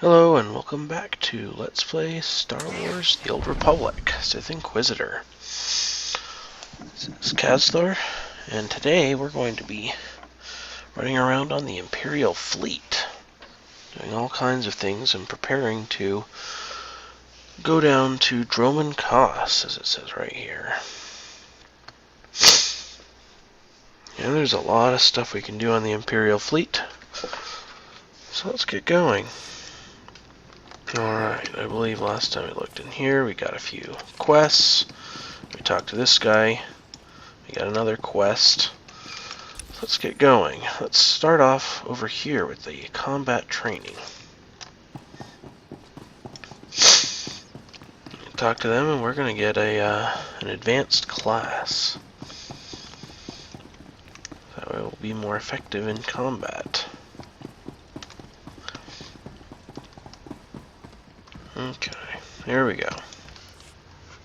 Hello and welcome back to Let's Play Star Wars The Old Republic, Sith Inquisitor. This is Kazthor, and today we're going to be running around on the Imperial fleet, doing all kinds of things and preparing to go down to Droman Kos, as it says right here. And there's a lot of stuff we can do on the Imperial fleet, so let's get going. Alright, I believe last time we looked in here, we got a few quests. We talked to this guy. We got another quest. Let's get going. Let's start off over here with the combat training. Talk to them and we're going to get an advanced class. That way we'll be more effective in combat. Okay, here we go.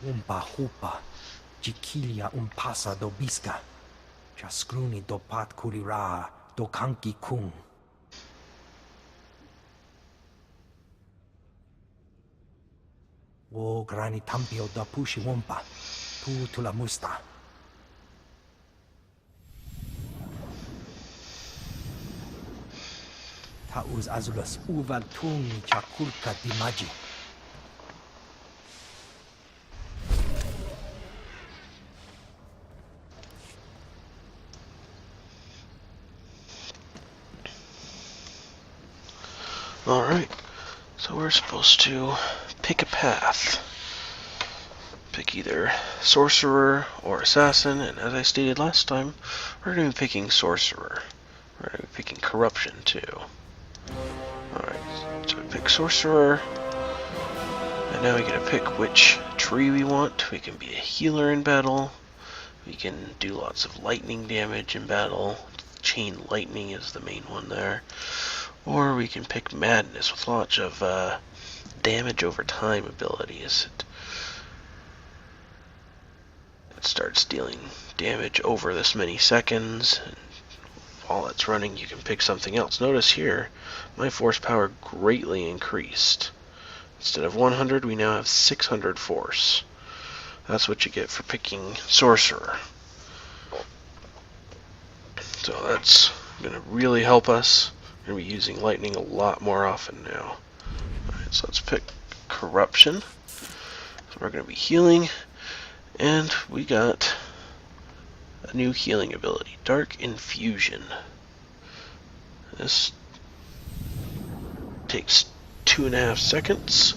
Umpa hupa, jikilia umpasa dobiska, chaskruni dopat kurira, dokanki kung. O grani tampio da pushi wumpa, tu tula musta. Tauz azulas uval tuni chakulka dimaji. Alright, so we're supposed to pick a path. Pick either Sorcerer or Assassin, and as I stated last time, we're going to be picking Sorcerer. We're going to be picking Corruption too. Alright, so we pick Sorcerer, and now we get to pick which tree we want. We can be a healer in battle, we can do lots of lightning damage in battle. Chain Lightning is the main one there. Or we can pick Madness with lots of damage over time abilities. It starts dealing damage over this many seconds, and while it's running you can pick something else. Notice here, my force power greatly increased. Instead of 100, we now have 600 force. That's what you get for picking Sorcerer. So that's going to really help us. We're going to be using lightning a lot more often now. Alright, so let's pick Corruption. So we're going to be healing, and we got a new healing ability, Dark Infusion. This takes 2.5 seconds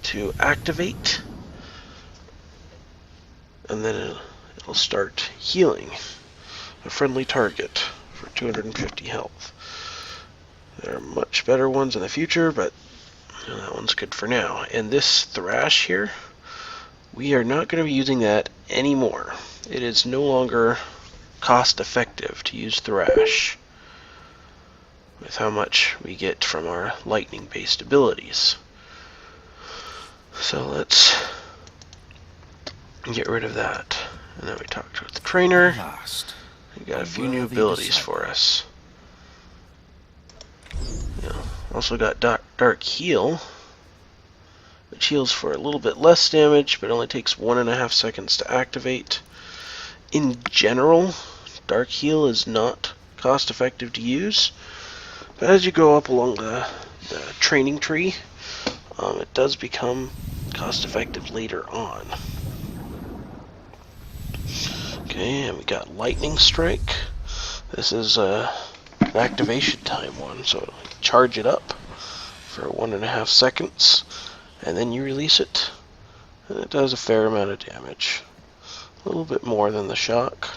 to activate, and then it'll start healing a friendly target for 250 health. There are much better ones in the future, but that one's good for now. And this Thrash here, we are not going to be using that anymore. It is no longer cost effective to use Thrash with how much we get from our lightning based abilities. So let's get rid of that. And then we talked with the trainer. We got a few new abilities for us. Also got Dark Heal, which heals for a little bit less damage, but only takes 1.5 seconds to activate. In general, Dark Heal is not cost effective to use, but as you go up along the training tree, it does become cost effective later on. Okay, and we got Lightning Strike. This is an activation time one, so charge it up for 1.5 seconds, and then you release it, and it does a fair amount of damage. A little bit more than the shock.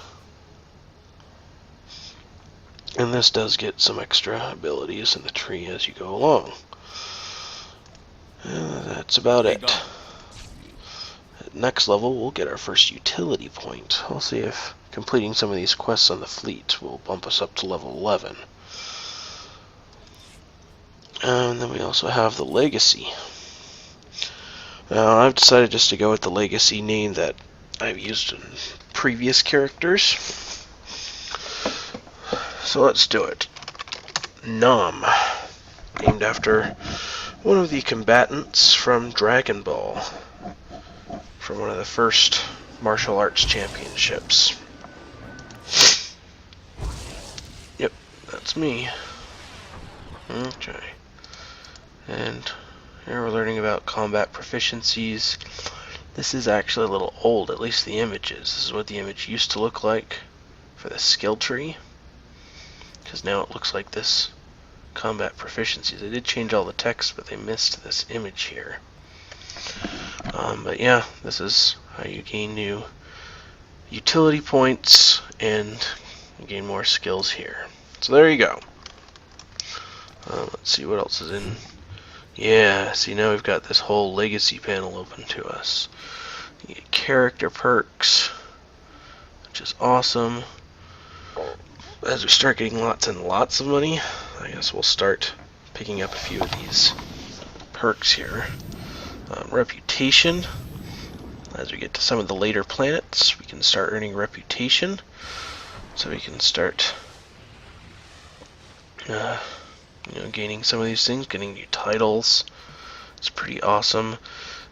And this does get some extra abilities in the tree as you go along. And that's about it. At next level, we'll get our first utility point. I'll see if completing some of these quests on the fleet will bump us up to level 11. And then we also have the Legacy. Now, I've decided just to go with the Legacy name that I've used in previous characters. So let's do it. Nom, named after one of the combatants from Dragon Ball, from one of the first martial arts championships. Yep, that's me. Okay. And here we're learning about combat proficiencies. This is actually a little old, at least the images. This is what the image used to look like for the skill tree, because now it looks like this combat proficiencies. They did change all the text, but they missed this image here. But yeah, this is how you gain new utility points and gain more skills here. So there you go. Let's see what else is in. Yeah, see, now we've got this whole legacy panel open to us. You get character perks, which is awesome. As we start getting lots and lots of money, I guess we'll start picking up a few of these perks here. Reputation. As we get to some of the later planets, we can start earning reputation. So we can start gaining some of these things, getting new titles. It's pretty awesome.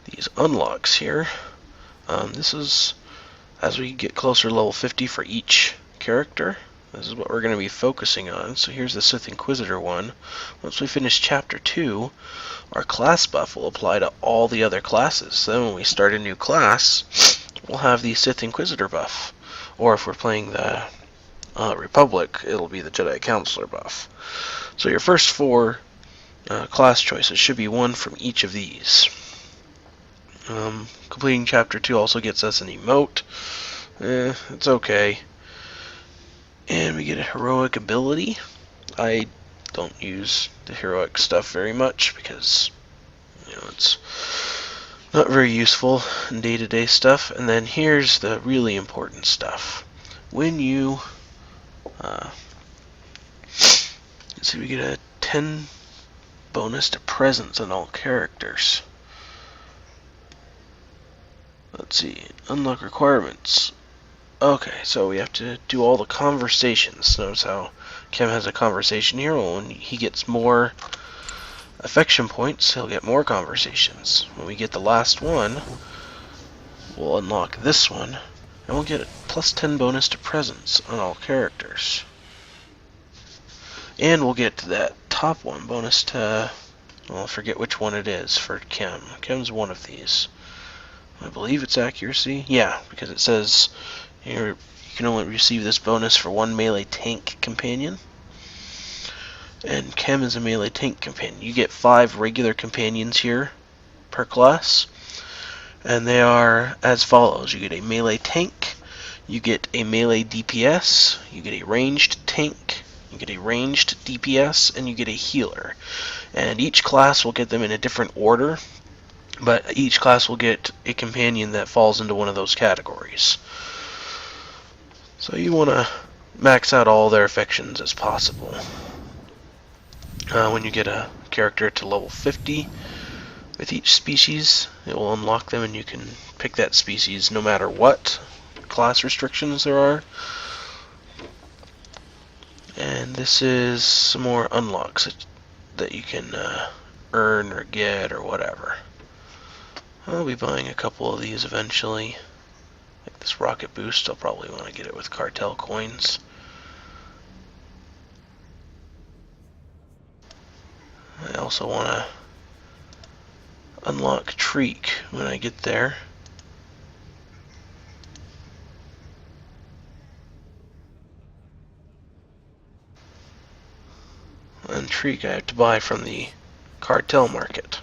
These unlocks here. This is as we get closer to level 50 for each character. This is what we're going to be focusing on. So here's the Sith Inquisitor one. Once we finish Chapter 2, our class buff will apply to all the other classes. So then when we start a new class, we'll have the Sith Inquisitor buff. Or if we're playing the Republic, it'll be the Jedi Counselor buff. So your first 4 class choices should be one from each of these. Completing Chapter 2 also gets us an emote. It's okay. And we get a heroic ability. I don't use the heroic stuff very much because it's not very useful in day-to-day stuff. And then here's the really important stuff. When you let's see, we get a 10 bonus to presence on all characters. Let's see, unlock requirements. Okay, so we have to do all the conversations. Notice how Kem has a conversation here. Well, when he gets more affection points, he'll get more conversations. When we get the last one, we'll unlock this one, and we'll get a plus 10 bonus to presence on all characters. And we'll get to that top one, bonus to, well, I forget which one it is for Kem. Kem's one of these. I believe it's accuracy. Yeah, because it says you can only receive this bonus for 1 melee tank companion. And Kem is a melee tank companion. You get 5 regular companions here per class. And they are as follows. You get a melee tank, you get a melee DPS, you get a ranged tank, you get a ranged DPS, and you get a healer. And each class will get them in a different order, but each class will get a companion that falls into one of those categories. So you want to max out all their affections as possible. When you get a character to level 50 with each species, it will unlock them and you can pick that species no matter what class restrictions there are. And this is some more unlocks that you can earn or get or whatever. I'll be buying a couple of these eventually. Like this rocket boost, I'll probably want to get it with cartel coins. I also want to unlock Treek when I get there. And Treek I have to buy from the cartel market.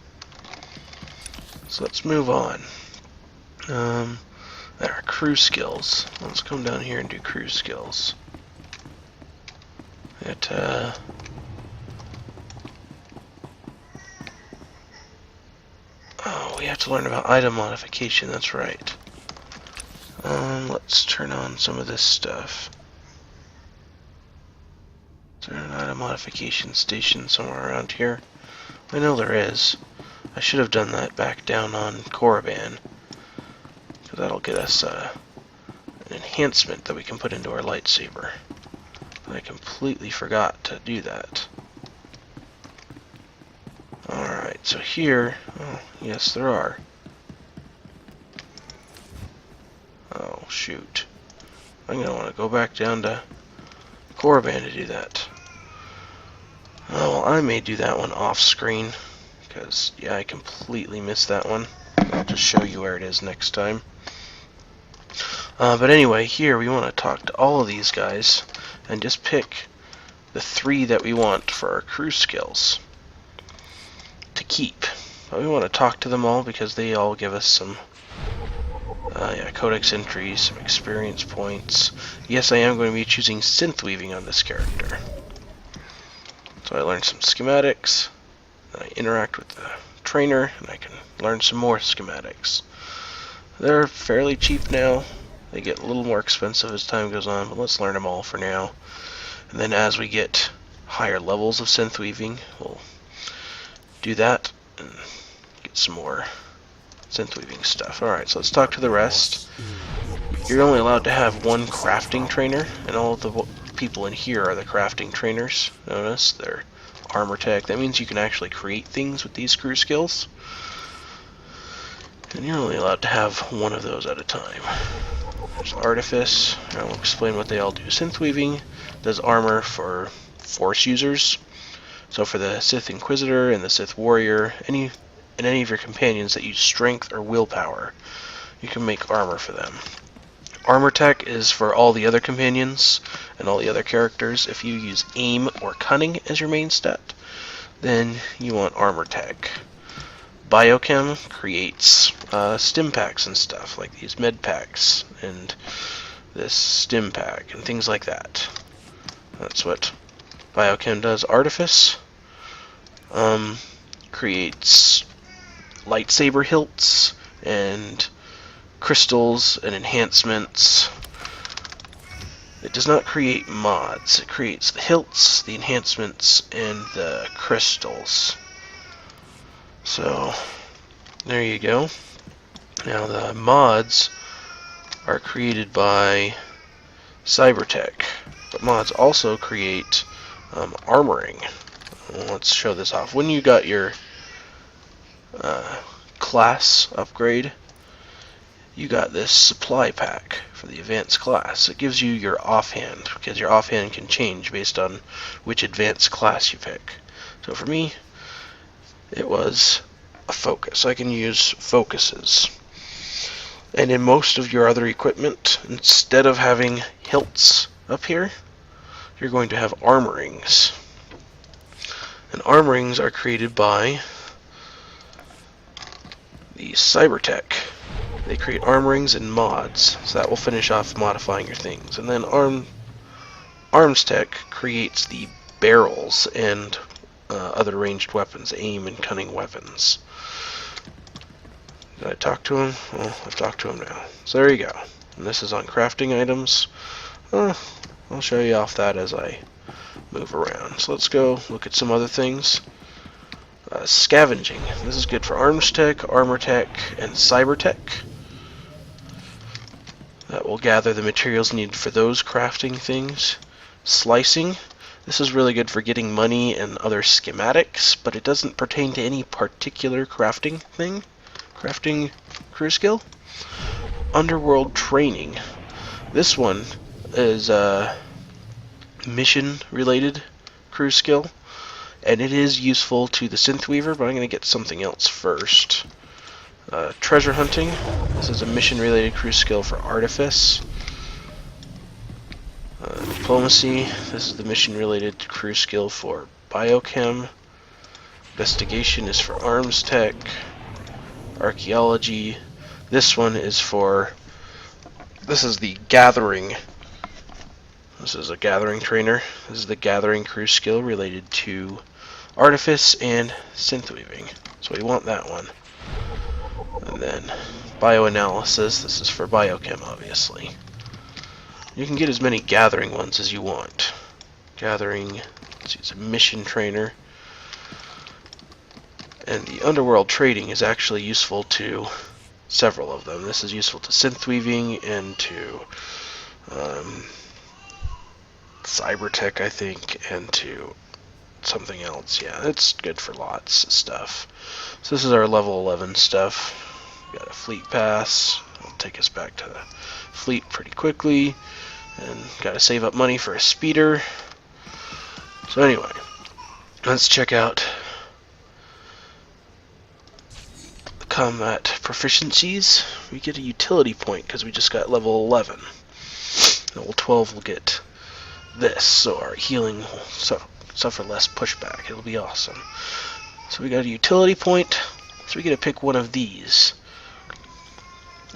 So let's move on. There are crew skills. Let's come down here and do crew skills. Oh, we have to learn about item modification, that's right. Let's turn on some of this stuff. Is there an item modification station somewhere around here? I know there is. I should have done that back down on Korriban, because that'll get us an enhancement that we can put into our lightsaber. But I completely forgot to do that. Alright, Alright, so here, oh, yes there are. Oh, shoot. I'm going to want to go back down to Korriban to do that. Oh, well, I may do that one off screen, because, yeah, I completely missed that one. I'll just show you where it is next time. But anyway, here we want to talk to all of these guys, and just pick the 3 that we want for our crew skills to keep. But we want to talk to them all because they all give us some codex entries, some experience points. Yes, I am going to be choosing synth weaving on this character. So I learned some schematics, then I interact with the trainer, and I can learn some more schematics. They're fairly cheap now. They get a little more expensive as time goes on, but let's learn them all for now. And then as we get higher levels of synth weaving, we'll do that and get some more synth weaving stuff. Alright, so let's talk to the rest. You're only allowed to have 1 crafting trainer, and all of the people in here are the crafting trainers. Notice they're armor tech. That means you can actually create things with these crew skills. And you're only allowed to have 1 of those at a time. There's artifice. I will explain what they all do. Synth weaving does armor for force users. So for the Sith Inquisitor and the Sith Warrior, any of your companions that use strength or willpower, you can make armor for them. Armor tech is for all the other companions and all the other characters. If you use aim or cunning as your main stat, then you want armor tech. Biochem creates stim packs and stuff, like these med packs and this stim pack and things like that. That's what Biochem does. Artifice creates lightsaber hilts and crystals and enhancements. It does not create mods. It creates the hilts, the enhancements, and the crystals. So, there you go. Now the mods are created by Cybertech, but mods also create armoring. Let's show this off. When you got your class upgrade, you got this supply pack for the advanced class. It gives you your offhand, because your offhand can change based on which advanced class you pick. So for me, it was a focus. I can use focuses. And in most of your other equipment, instead of having hilts up here, you're going to have armorings. And armorings are created by the Cybertech. They create armorings and mods, so that will finish off modifying your things. And then Arms Tech creates the barrels and other ranged weapons, aim and cunning weapons. Did I talk to him? Well, I've talked to him now. So there you go. And this is on crafting items. I'll show you off that as I move around. So let's go look at some other things. Scavenging. This is good for Arms Tech, Armor Tech, and Cyber Tech. That will gather the materials needed for those crafting things. Slicing. This is really good for getting money and other schematics, but it doesn't pertain to any particular crafting thing. Crafting crew skill. Underworld training. This one is a mission-related crew skill, and it is useful to the Synth Weaver, but I'm going to get something else first. Treasure hunting. This is a mission-related crew skill for Artifice. Diplomacy. This is the mission-related crew skill for Biochem. Investigation is for Arms Tech. Archaeology. This one is for... This is the Gathering. This is a Gathering trainer. This is the Gathering crew skill related to Artifice and Synth Weaving. So we want that one. And then Bioanalysis. This is for Biochem, obviously. You can get as many Gathering ones as you want. Gathering, let's see, it's a mission trainer. And the Underworld trading is actually useful to several of them. This is useful to Synth Weaving and to Cybertech, I think, and to something else. Yeah, it's good for lots of stuff. So this is our level 11 stuff. We got a fleet pass. It'll take us back to the fleet pretty quickly. And got to save up money for a speeder. So anyway, let's check out the combat proficiencies. We get a utility point because we just got level 11. Level 12 will get this, so our healing will suffer less pushback. It'll be awesome. So we got a utility point, so we get to pick one of these.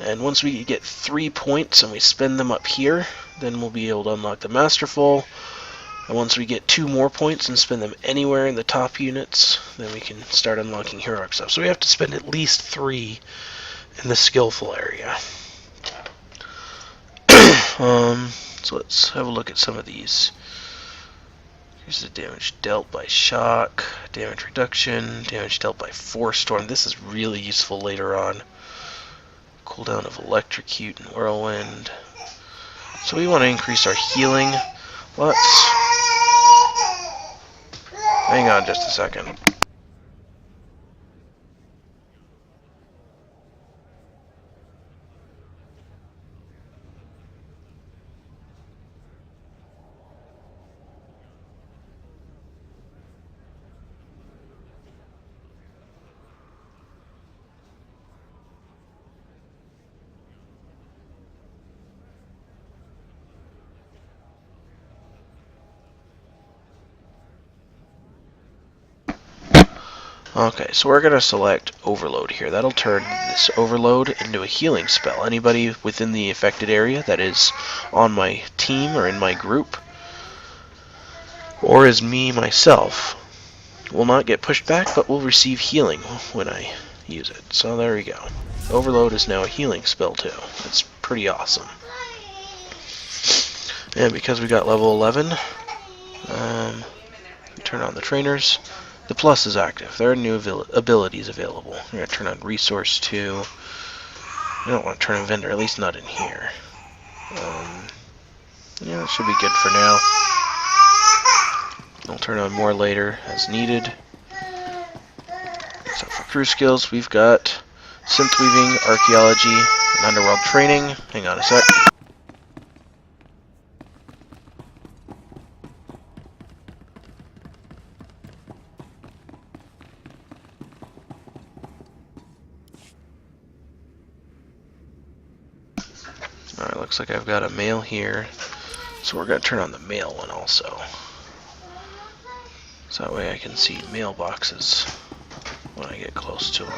And once we get 3 points and we spend them up here, then we'll be able to unlock the Masterful. And once we get 2 more points and spend them anywhere in the top units, then we can start unlocking heroic stuff. So we have to spend at least 3 in the skillful area. So let's have a look at some of these. Here's the damage dealt by shock, damage reduction, damage dealt by force storm. This is really useful later on. Cooldown of electrocute and whirlwind. So we want to increase our healing. Let's hang on just a second. Okay, so we're going to select Overload here. That'll turn this Overload into a healing spell. Anybody within the affected area that is on my team or in my group, or as me, myself, will not get pushed back, but will receive healing when I use it. So there we go. Overload is now a healing spell too. That's pretty awesome. And because we got level 11, turn on the trainers. The plus is active. There are new abilities available. We're going to turn on Resource 2. I don't want to turn on Vendor, at least not in here. Yeah, that should be good for now. I'll turn on more later as needed. So for crew skills, we've got Synth Weaving, Archaeology, and Underworld Training. Hang on a sec. Alright, looks like I've got a male here. So we're going to turn on the male one also. So that way I can see mailboxes when I get close to them.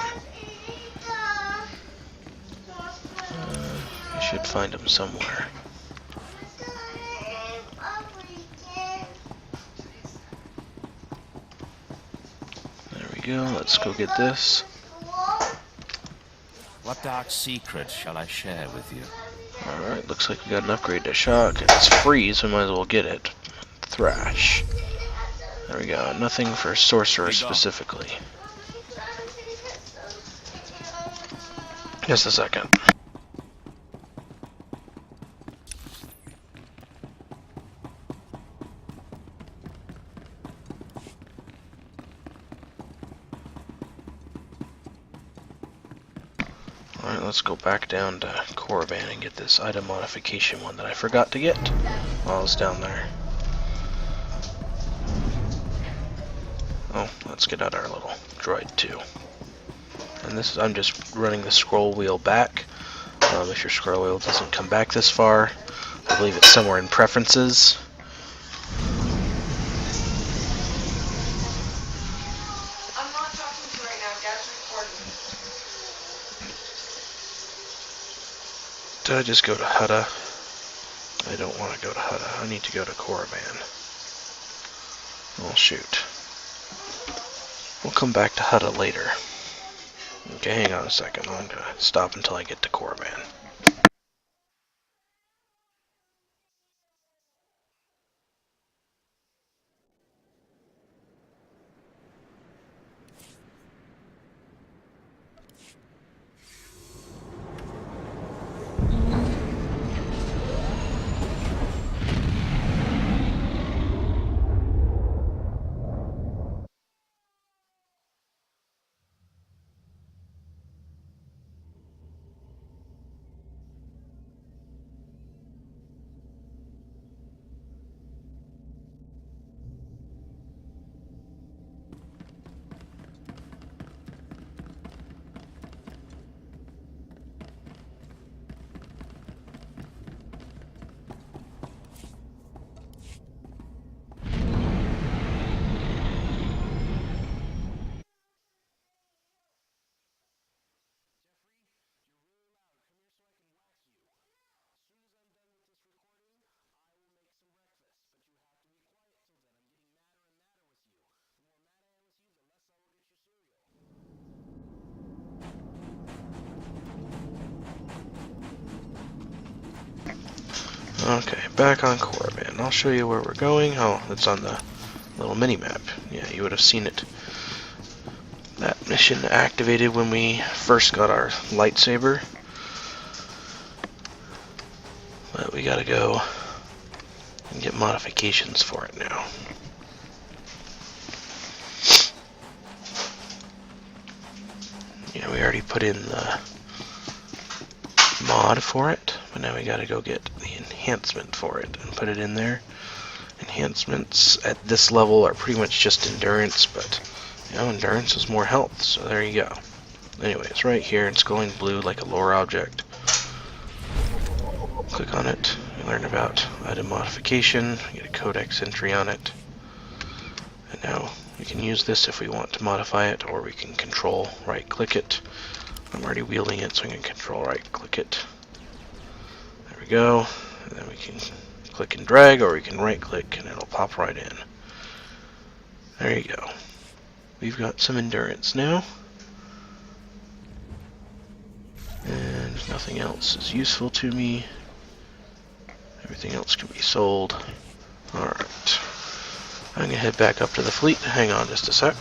I should find them somewhere. There we go, let's go get this. What dark secret shall I share with you? Alright, looks like we got an upgrade to shock. It's free, so we might as well get it. Thrash. There we go. Nothing for sorcerer specifically. Just a second. Alright, let's go back down to Korriban and get this item modification one that I forgot to get while I was down there. Oh, let's get out our little droid too. And this is, I'm just running the scroll wheel back. If your scroll wheel doesn't come back this far, I believe it's somewhere in preferences. I'm not talking to you right now, Dad's recording. Did I just go to Hutta? I don't want to go to Hutta. I need to go to Korriban. Oh shoot. We'll come back to Hutta later. Okay, hang on a second. I'm going to stop until I get to Korriban. Okay, back on Korriban. I'll show you where we're going. Oh, it's on the little mini-map. Yeah, you would have seen it. That mission activated when we first got our lightsaber. But we gotta go and get modifications for it now. Yeah, we already put in the mod for it, but now we gotta go get the enhancement for it and put it in there. Enhancements at this level are pretty much just endurance, but you know, endurance is more health, so there you go. Anyway, it's right here. It's glowing blue like a lore object. Click on it. You learn about item modification. You get a codex entry on it. And now we can use this if we want to modify it, or we can control right-click it. I'm already wielding it, so I can control right-click it. There we go. And then we can click and drag, or we can right-click, and it'll pop right in. There you go. We've got some endurance now. And nothing else is useful to me. Everything else can be sold. Alright. I'm going to head back up to the fleet. Hang on just a sec.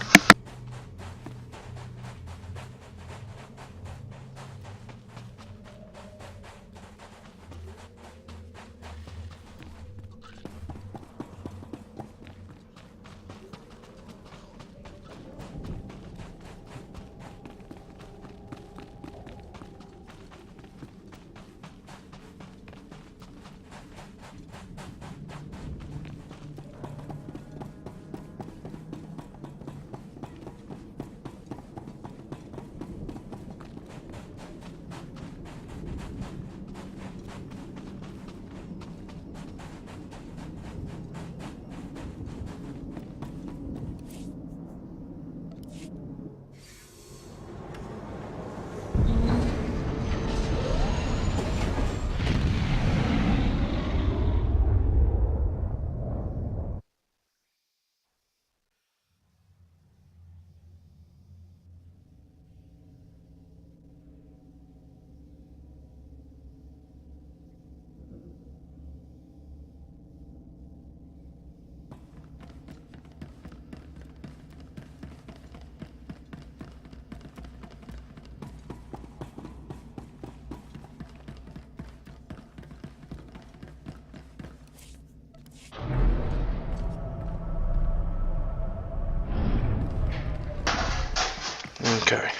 Okay,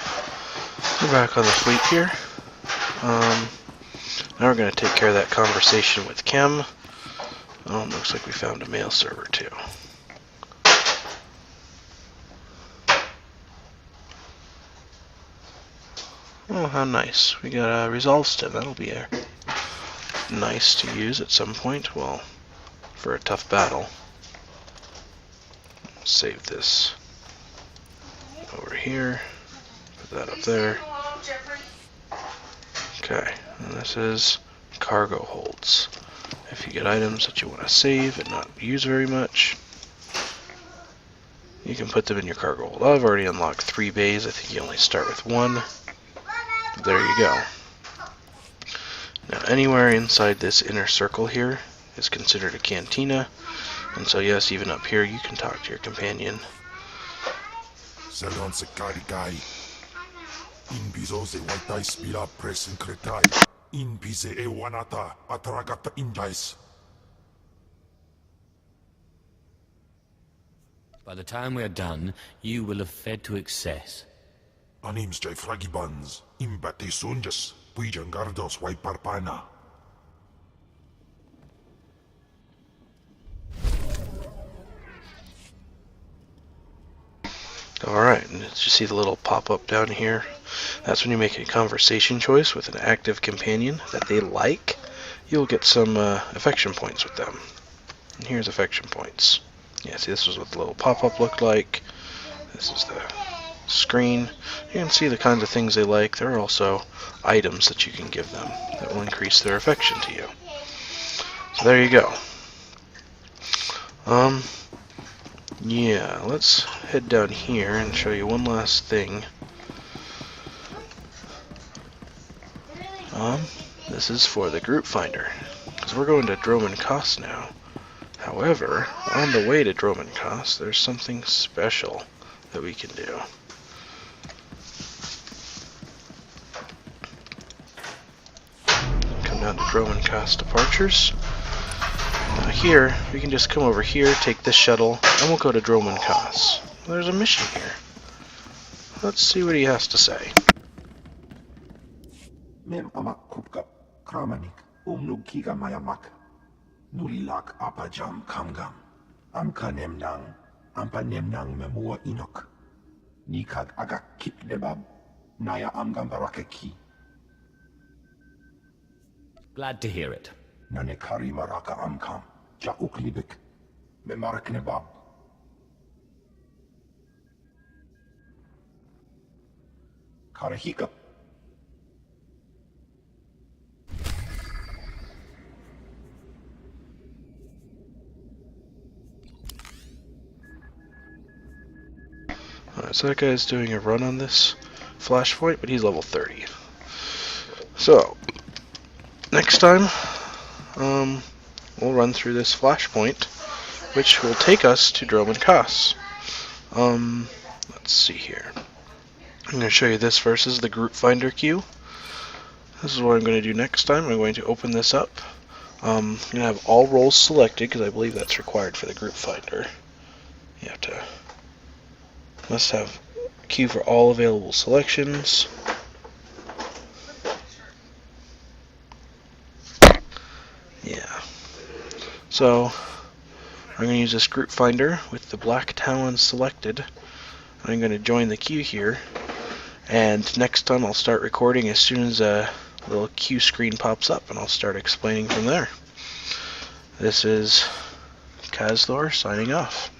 we're back on the fleet here. Now we're going to take care of that conversation with Kem. Oh, it looks like we found a mail server too. Oh, how nice. We got a resolve stem. That'll be nice to use at some point. Well, for a tough battle. Save this over here. Put that up there. Okay, and this is cargo holds. If you get items that you want to save and not use very much, you can put them in your cargo hold. I've already unlocked 3 bays. I think you only start with 1. There you go. Now anywhere inside this inner circle here is considered a cantina, and so yes, even up here you can talk to your companion. By the time we're done, you will have fed to excess. Anims jai fragibans, imbate sunjas, puijangardos wai parpana. Alright, and did you see the little pop-up down here? That's when you make a conversation choice with an active companion that they like. You'll get some affection points with them. And here's affection points. Yeah, see, this is what the little pop-up looked like. This is the screen. You can see the kinds of things they like. There are also items that you can give them that will increase their affection to you. So there you go. Yeah, let's head down here and show you one last thing. This is for the group finder. because we're going to Droman Kos now. However, on the way to Droman Kos, there's something special that we can do. Come down to Droman Kos departures. Now here, we can just come over here, take this shuttle, and we'll go to Droman Kos. There's a mission here. Let's see what he has to say. Mem amak kupkap kramanik umnug kiga mayamak nulilak apajam kamgam amka nemnang ampa nemnang memua inok nikag agak kip debab naya amgam barakeki Glad to hear it. nanekari maraka amkam ja uklibik memarak nebab. Karahika. Alright, so that guy's doing a run on this flashpoint, but he's level 30. So, next time, we'll run through this flashpoint, which will take us to Droman Kos. Let's see here. I'm going to show you this versus the group finder queue. This is what I'm going to do next time. I'm going to open this up. I'm going to have all roles selected because I believe that's required for the group finder. You have to must have a queue for all available selections. Yeah. So I'm going to use this group finder with the black talons selected. I'm going to join the queue here. And next time I'll start recording as soon as a little queue screen pops up, and I'll start explaining from there. This is Kazthor signing off.